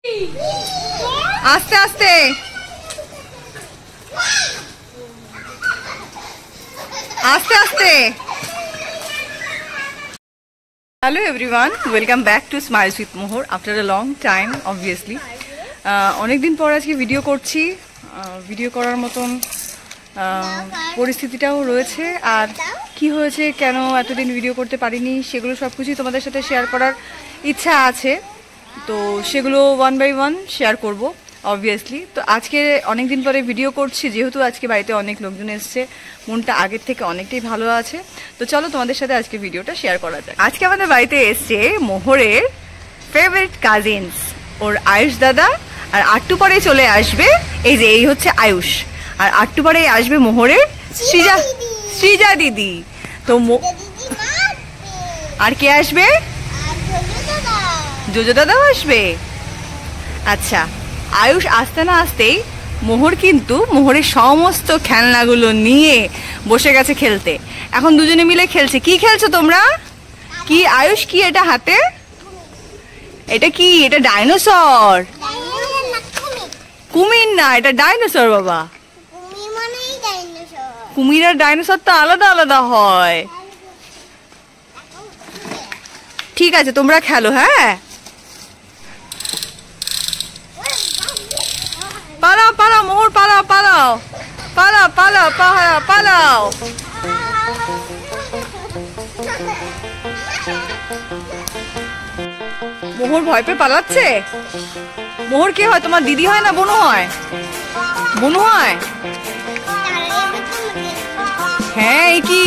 আস্তে আস্তে আস্তে আস্তে। Hello everyone, welcome back to smiles with Mohor after a long time. Obviously অনেকদিন পর আজকে ভিডিও করছি। ভিডিও করার মতন পরিস্থিতিটাও রয়েছে। আর কি হয়েছে, কেন এতদিন ভিডিও করতে পারিনি, সেগুলো সব কিছুই তোমাদের সাথে শেয়ার করার ইচ্ছা আছে। তো সেগুলো ওয়ান বাই ওয়ান শেয়ার করব অবভিয়াসলি। তো আজকে অনেক দিন পরে ভিডিও করছি, যেহেতু আজকে বাড়িতে অনেক লোকজন এসছে, মনটা আগের থেকে অনেকটাই ভালো আছে। তো চলো তোমাদের সাথে আজকে ভিডিওটা শেয়ার করা যায়। আজকে আমাদের বাড়িতে এসছে মোহরের ফেভারিট কাজিনস, ওর আয়ুষ দাদা। আর আটটু পরে চলে আসবে, এই হচ্ছে আয়ুষ। আর আটটু পরে আসবে মোহরের সৃজা দিদি। তো আর কে আসবে? জোজো দাদাও আসবে। আচ্ছা, আয়ুষ আসতে না আসতেই মোহর কিন্তু মোহরের সমস্ত খেলনাগুলো নিয়ে বসে গেছে খেলতে। এখন দুজনে মিলে খেলছে। কি খেলছো তোমরা? কি আয়ুষ, কি এটা হাতে? এটা কি? এটা ডাইনোসর। কুমির না, এটা ডাইনোসর বাবা। কুমির আর ডাইনোসর তো আলাদা আলাদা হয়। ঠিক আছে, তোমরা খেলো। হ্যাঁ, পালাও পালাও মোহর, পালাও পালাও পালাও পালাও পালাও পালাও। মোহর ভয় পেয়ে পালাচ্ছে। মোহর কে হয়? তোমার দিদি হয় না বোনু হয়? বোনু হয়। হ্যাঁ, এই কি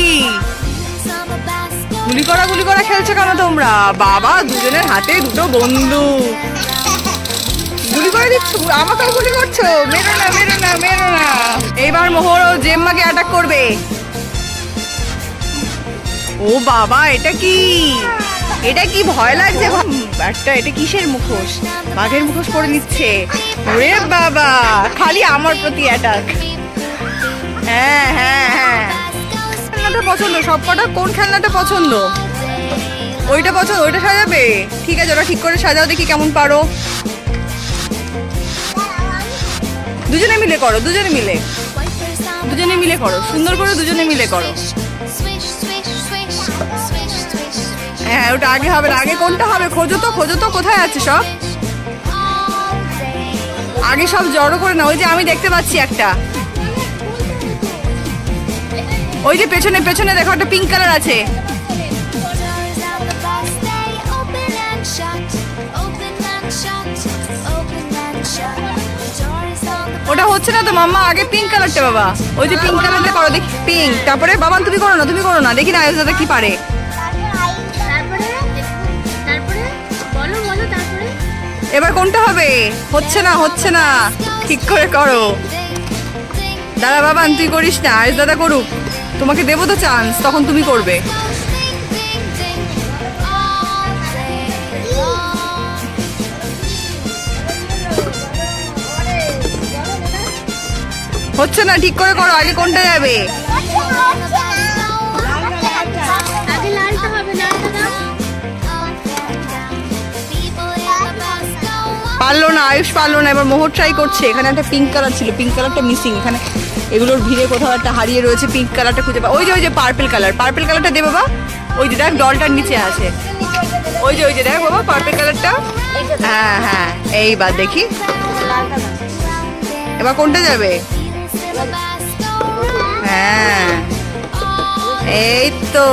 গুলি করা খেলছো কেন তোমরা? বাবা, দুজনের হাতে দুটো বন্দুক, গুলি করে দিচ্ছ। আমাকেও গুলি করছো? মেরো না মেরো না মেরো না। এইবার মোহর ও জেম্মাকে অ্যাটাক করবে। ও বাবা, এটা কি? এটা কি ভয় লাগছে একটা? এটা কিসের মুখোশ? বাঘের মুখোশ পরে নিচ্ছে। ওরে বাবা, খালি আমার প্রতি অ্যাটাক। হ্যাঁ হ্যাঁ হ্যাঁ, খেলনাটা পছন্দ সবকটা। কোন খেলনাটা পছন্দ? ওইটা পছন্দ, ওইটা সাজাবে। ঠিক আছে, ওটা ঠিক করে সাজাও, দেখি কেমন পারো। দুজনে মিলে করো, দুজনে মিলে করো, সুন্দর করে দুজনে মিলে করো। হ্যাঁ, ওটা আগে হবে না। আগে কোনটা হবে? খোঁজো তো কোথায় আছে সব। আগে সব জড়ো করে না। ওই যে আমি দেখতে পাচ্ছি একটা, ওই যে পেছনে পেছনে দেখো, একটা পিঙ্ক কালার আছে। ওটা হচ্ছে না তো মাম্মা, আগে পিঙ্ক কালারটা বাবা। ওই যে পিঙ্ক কালারটা করো দেখি। পিঙ্ক, তারপরে বাবা তুমি করো না, দেখি না আয়ুষ দাদা কি পারে। এবার কোনটা হবে? হচ্ছে না, ঠিক করে করো। দাদা বাবা, তুই করিস না, আয়ুষ দাদা করুক। তোমাকে দেবো তো চান্স, তখন তুমি করবে। হচ্ছে না, ঠিক করে করো। আগে কোনটা যাবে? পারলো না, আয়ুষ পারলো না। এবার মোহর ট্রাই করছে। এখানে একটা পিঙ্ক কালার ছিল, পিঙ্ক কালারটা মিসিং। এখানে এগুলোর ভিড়ে কোথাও একটা হারিয়ে রয়েছে। পিঙ্ক কালারটা খুঁজে ওই যে পার্পল কালারটা দে বাবা। ওই যে দেখ, ডলটার নিচে আছে। ওই যে দেখ বাবা, পার্পল কালারটা। হ্যাঁ হ্যাঁ, এইবার দেখি এবার কোনটা যাবে। হ্যাঁ, এই তো।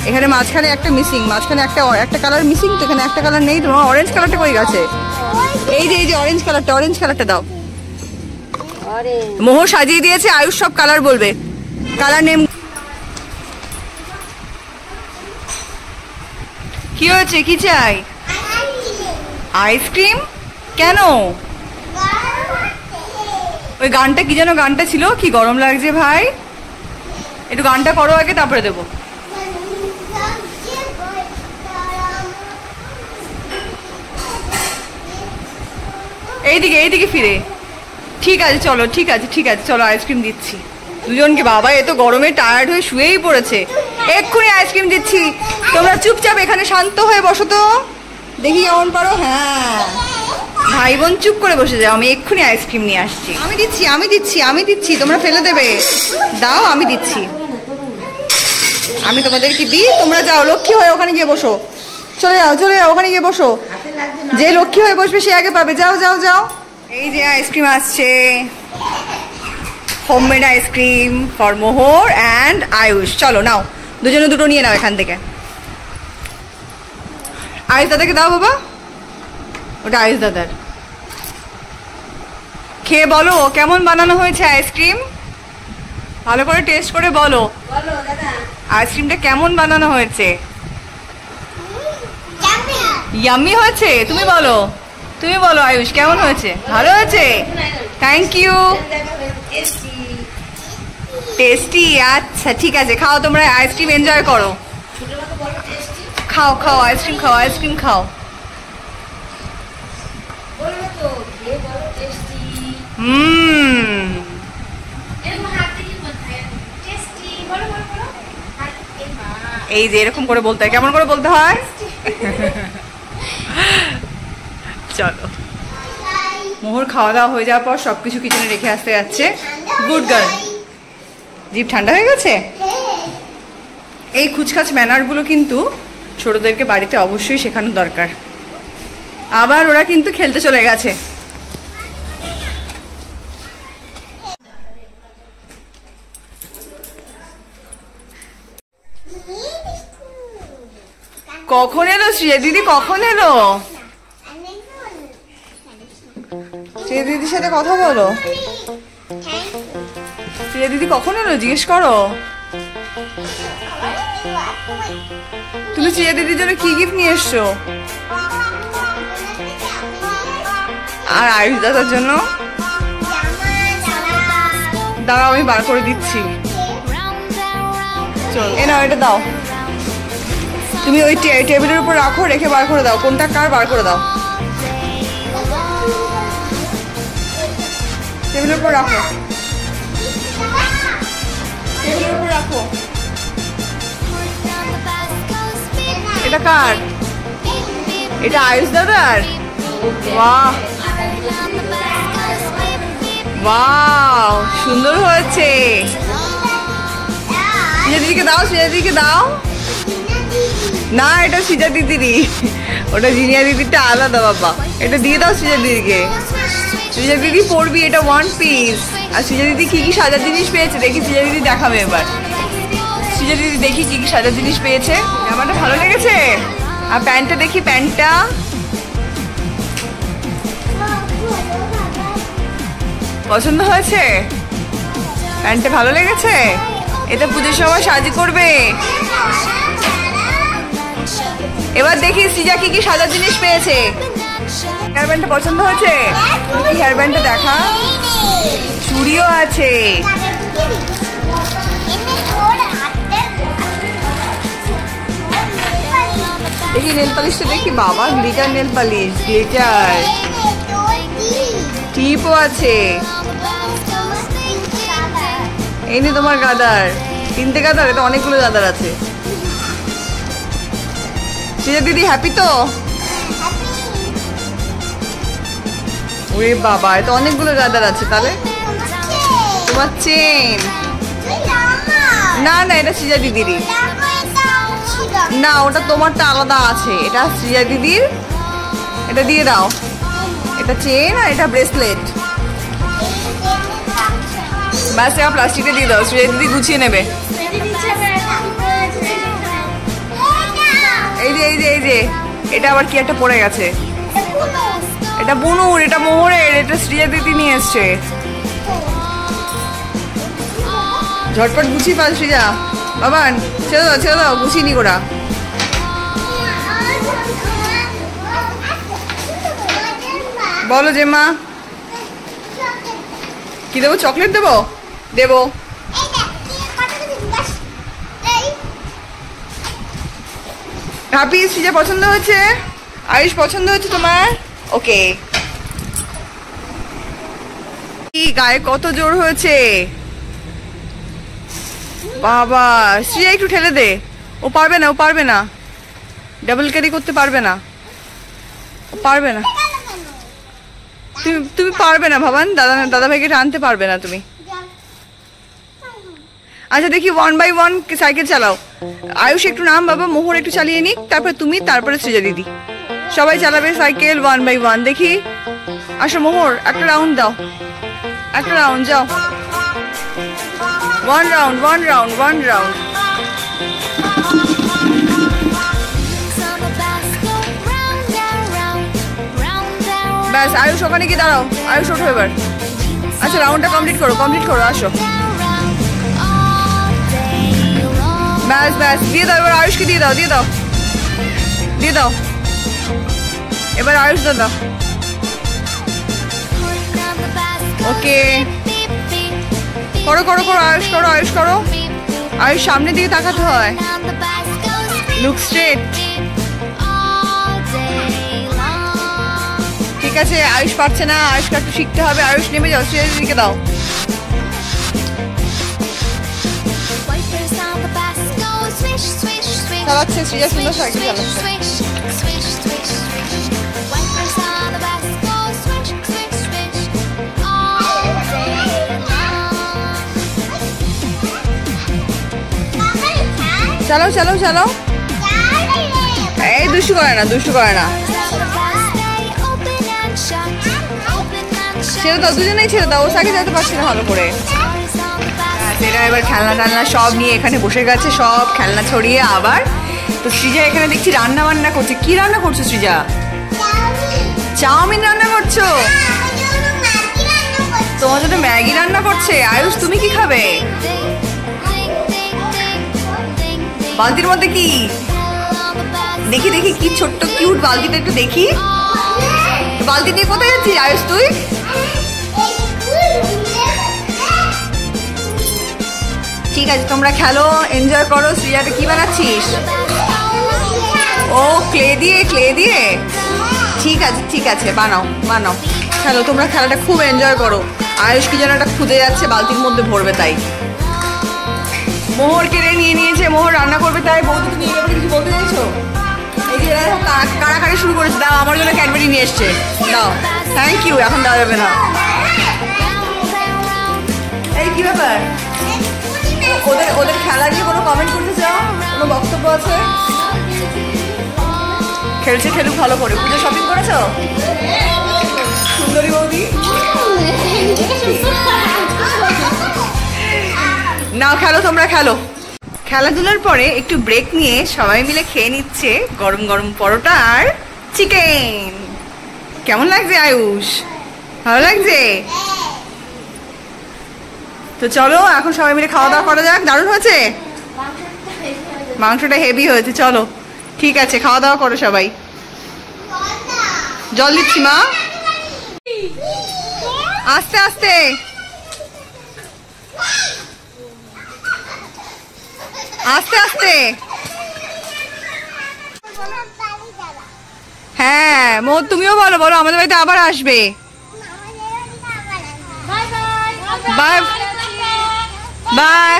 এখানে মাঝখানে একটা মিসিং, মাঝখানে একটা কালার মিসিং। তো এখানে একটা কালার নেই। তোমার অরেঞ্জ কালারটা কই গেছে? এই যে অরেঞ্জ কালারটা দাও। মোহর সাজিয়ে দিয়েছে, আয়ুষ সব কালার বলবে। কালার নেম কি হয়েছে? কি চাই? আইসক্রিম? কেন? ওই গানটা কি যেন গানটা ছিল, কি গরম লাগছে ভাই। একটু গানটা করো আগে, তারপরে দেবো। এইদিকে ফিরে। ঠিক আছে চলো, আইসক্রিম দিচ্ছি দুজনকে। বাবা, এ তো গরমে টায়ার্ড হয়ে শুয়েই পড়েছে। এক্ষুনি আইসক্রিম দিচ্ছি। তোমরা চুপচাপ এখানে শান্ত হয়ে বসো তো। দেখি কেমন পারো। হ্যাঁ ভাই বোন চুপ করে বসে যাও, আমি এক্ষুনি আইসক্রিম নিয়ে আসছি। আমি দিচ্ছি আমি দিচ্ছি আমি দিচ্ছি, তোমরা ফেলে দেবে। দাও আমি দিচ্ছি, আমি তোমাদেরকে দিই, তোমরা যাও লক্ষ্মী হয়ে ওখানে গিয়ে বসো। চলে যাও চলে যাও, ওখানে গিয়ে বসো। যে লক্ষ্মী হয়ে বসবে সে আগে পাবে। যাও যাও যাও। এই যে আইসক্রিম আসছে, homemade ice cream for Mohor and Ayush. চলো নাও, দুজনে দুটো নিয়ে নাও এখান থেকে। আয়ুষ দাদাকে দাও বাবা, ওটা আয়ুষ দাদার। খেয়ে বলো কেমন বানানো হয়েছে আইসক্রিম, ভালো করে টেস্ট করে বলো আইসক্রিমটা কেমন বানানো হয়েছে। ইয়াম্মি হয়েছে? তুমি বলো, তুমি বলো আয়ুষ কেমন হয়েছে? ভালো হয়েছে, থ্যাংক ইউ। টেস্টি, আচ্ছা ঠিক আছে, খাও তোমরা আইসক্রিম এনজয় করো। খাও খাও আইসক্রিম খাও, আইসক্রিম খাও। এই যে এরকম করে বলতে হয়, কেমন করে বলতে হয়? চলো, মোহর খাওয়া দাওয়া হয়ে যাওয়ার পর সবকিছু কিচেনে রেখে আসতে যাচ্ছে। Good girl. জিভ ঠান্ডা হয়ে গেছে। এই খুচখাচ ম্যানারগুলো কিন্তু ছোটদেরকে বাড়িতে অবশ্যই শেখানো দরকার। আবার ওরা কিন্তু খেলতে চলে গেছে। কখন এলো শ্রিয়া দিদি, কখন এলো? শ্রিয়া দিদির সাথে কথা বলো। শ্রিয়া দিদি কখন এলো জিজ্ঞেস করো। তুমি শ্রিয়া দিদির জন্য কি গিফট নিয়ে এসছো? আর আয়ুষ দাদার জন্য দাঁড়াও আমি বার করে দিচ্ছি। চল এ নাও, এটা দাও। তুমি ওই টেবিলের উপর রাখো, রেখে বার করে দাও কোনটা কার, বার করে দাও। টেবিলের উপর রাখো, টেবিলের উপর রাখো। এটা কার? এটা আয়ুষ দাদার। বাহ বাহ, সুন্দর হয়েছে। সিজা দিদিকে দাও, সিজা দিদিকে দাও। না এটা সিজা দিদিরই, ওটা জিনিয়া দিদিরটা আলাদা বাবা। এটা দিয়ে দাও সিজা দিদিকে। সিজা দিদি পড়বি, এটা ওয়ান পিস। আর সিজা দিদি কি কি সাজার জিনিস পেয়েছে দেখি, সিজা দিদি দেখাবে এবার। সিজা দিদি দেখি কি কি সাজার জিনিস পেয়েছে। জামাটা ভালো লেগেছে? আর প্যান্টটা দেখি, প্যান্টটা পছন্দ হয়েছে? প্যান্টটা ভালো লেগেছে? এটা পুজোর সময় সাজি করবে। এবার দেখি সিজা কি কি সাজার জিনিস পেয়েছে। হেয়ার ব্যান্ডটা পছন্দ হয়েছে? হেয়ার ব্যান্ডটা দেখা, চুড়িও আছে। দেখি নেল পালিশটা দেখি, বাবা গ্লিটার নেল পালিশ, গ্লিটার। টিপও আছে। এই নে তোমার গাদার, তিনটে গাদার, এটা অনেকগুলো গাদার আছে। সিজা দিদি হ্যাপি তো? ওরে বাবা, এটা অনেকগুলো গাদার আছে। তাহলে তোমার চেন? না না, এটা সিজা দিদিরই। না ওটা তোমারটা আলাদা আছে, এটা সিজা দিদির। এটা দিয়ে দাও, এটা চেন আর এটা ব্রেসলেট। ব্যাস এবার প্লাস্টিকটা দিয়ে দাও, সিজা দিদি গুছিয়ে নেবে। এই যে এই যে এই যে, এটা আবার কি একটা পড়ে গেছে। এটা বুনুর, এটা মোহরের, এটা শ্রিয়া দিদি নিয়ে এসছে। ঝটপট গুছিয়ে পাল শ্রিয়া। বাবান ছেড়ে দাও, ছেড়ে দাও, গুছিয়ে নি গোড়া। বলো যে মা কি দেবো? চকলেট দেবো? দেবো। হ্যাপি শ্রিজা পছন্দ হয়েছে? আয়ুষ পছন্দ হয়েছে তোমার? ওকে। কি গায়ে কত জোর হয়েছে বাবা। শ্রিয়া একটু ঠেলে দে, ও পারবে না, ও পারবে না, ডাবল ক্যারি করতে পারবে না। পারবে না, তুমি পারবে না ভাবান, দাদা ভাইকে টানতে পারবে না তুমি। আচ্ছা দেখি 1 by 1 সাইকেল চালাও। আয়ুষ একটু নাম বাবা, মোহর একটু চালিয়ে নিক, তারপরে তুমি, তারপরে সৃজা দিদি, সবাই চালাবে সাইকেল 1 by 1। দেখি আসো মোহর, একটা রাউন্ড দাও, একটা রাউন্ড যাও, 1 রাউন্ড 1 রাউন্ড 1 রাউন্ড। ব্যাস আয়ুষ ওখানে গিয়ে দাঁড়াও, আয়ুষ ওঠো এবার। আচ্ছা রাউন্ডটা কমপ্লিট করো, আসো। ব্যাস ব্যাস দিয়ে দাও, এবার আয়ুষকে দিয়ে দাও, দিয়ে দাও, দিয়ে দাও, এবার আয়ুষ দাদা। ওকে করো করো করো, আয়ুষ করো, আয়ুষ করো, আয়ুষ সামনের দিকে তাকাতে হয়, লুক স্ট্রেট। ঠিক আছে আয়ুষ পারছে না, আয়ুষকে একটু শিখতে হবে। আয়ুষ নেমে যাও, সৃজা দিদিকে দাও। চালাচ্ছে সৃজা, সুন্দর সাইকেল চালাচ্ছে। চালাও চালাও চালাও, এই দুষ্টু করে না, দুষ্টু করে না, ছেড়ে দাও, দুজনেই ছেড়ে দাও, ও সাইকেল চালাতে পারছে না ভালো করে। এরা এবার খেলনা টালনা সব নিয়ে এখানে বসে গেছে, সব খেলনা ছড়িয়ে। আবার তো সৃজা এখানে দেখছি রান্না বান্না করছে। কি রান্না করছো সৃজা? চাউমিন রান্না করছো? তোমার জন্য ম্যাগি রান্না করছে। আয়ুষ তুমি কি খাবে? বালতির মধ্যে কি? দেখি দেখি কি ছোট্ট কিউট বালতিটা, একটু দেখি। বালতি নিয়ে কোথায় যাচ্ছিস আয়ুষ তুই? ঠিক আছে তোমরা খেলো, এনজয় করো। সৃজাটা কি বানাচ্ছিস? ও ক্লে দিয়ে, ক্লে দিয়ে। ঠিক আছে ঠিক আছে, বানাও বানাও, খেলো তোমরা, খেলাটা খুব এনজয় করো। আয়ুষ কি যেন একটা খুদে যাচ্ছে, বালতির মধ্যে ভরবে তাই। মোহর কেড়ে নিয়ে নিয়েছে, মোহর রান্না করবে তাই। বৌদি তুমি এই ব্যাপারে কিছু বলতে চাইছো? এই যে এরা কাড়াকাড়ি শুরু করেছে। দাও, আমার জন্য ক্যাডবেরি নিয়ে এসছে, দাও। থ্যাংক ইউ, এখন দেওয়া যাবে না। এই কি ব্যাপার? ওদের ওদের খেলা নিয়ে কোনো কমেন্ট করতে চাও? কোনো বক্তব্য আছে? খেলছে, খেলুক ভালো করে। পুজো শপিং করেছো সুন্দরী বৌদি? নাও খেলো, তোমরা খেলো। খেলাধুলার পরে একটু ব্রেক নিয়ে সবাই মিলে খেয়ে নিচ্ছে গরম গরম পরোটা আর চিকেন। কেমন লাগছে আয়ুষ? ভালো লাগছে? তো চলো এখন সবাই মিলে খাওয়া দাওয়া করা যাক। দারুণ হয়েছে, মাংসটা হেভি হয়েছে। চলো ঠিক আছে, খাওয়া দাওয়া করো সবাই। জল দিচ্ছি মা, আস্তে আস্তে। আস্তে আস্তে। হ্যাঁ মোদ তুমিও বলো, বলো আমাদের বাড়িতে আবার আসবে। Bye bye.